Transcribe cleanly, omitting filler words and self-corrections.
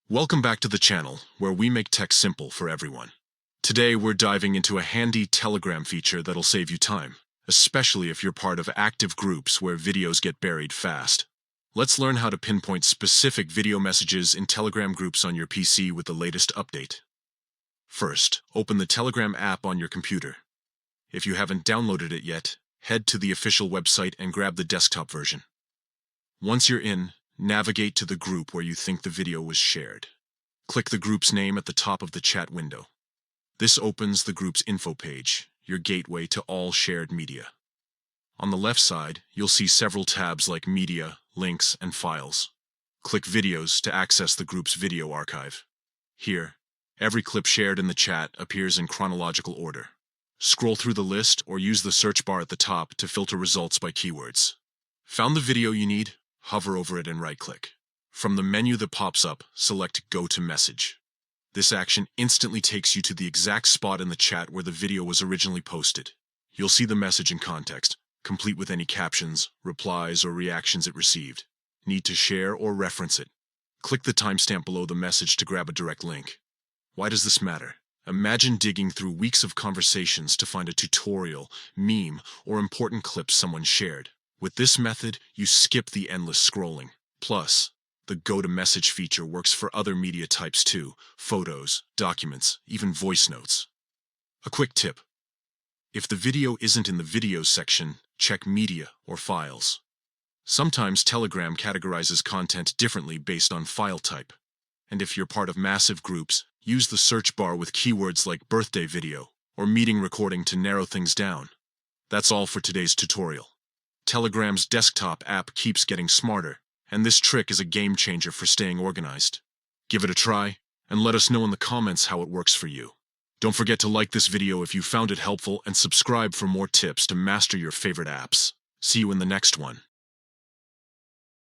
Welcome back to the channel, where we make tech simple for everyone. Today we're diving into a handy Telegram feature that'll save you time, especially if you're part of active groups where videos get buried fast. Let's learn how to pinpoint specific video messages in Telegram groups on your PC with the latest update. First, open the Telegram app on your computer. If you haven't downloaded it yet, head to the official website and grab the desktop version. Once you're in, navigate to the group where you think the video was shared. Click the group's name at the top of the chat window. This opens the group's info page, your gateway to all shared media. On the left side, you'll see several tabs like Media, Links, and Files. Click Videos to access the group's video archive. Here, every clip shared in the chat appears in chronological order. Scroll through the list or use the search bar at the top to filter results by keywords. Found the video you need? Hover over it and right-click. From the menu that pops up, select Go to Message. This action instantly takes you to the exact spot in the chat where the video was originally posted. You'll see the message in context, complete with any captions, replies, or reactions it received. Need to share or reference it? Click the timestamp below the message to grab a direct link. Why does this matter? Imagine digging through weeks of conversations to find a tutorial, meme, or important clip someone shared. With this method, you skip the endless scrolling. Plus, the Go to Message feature works for other media types too: photos, documents, even voice notes. A quick tip: if the video isn't in the Videos section, check Media or Files. Sometimes Telegram categorizes content differently based on file type. And if you're part of massive groups, use the search bar with keywords like birthday video or meeting recording to narrow things down. That's all for today's tutorial. Telegram's desktop app keeps getting smarter, and this trick is a game changer for staying organized. Give it a try, and let us know in the comments how it works for you. Don't forget to like this video if you found it helpful and subscribe for more tips to master your favorite apps. See you in the next one.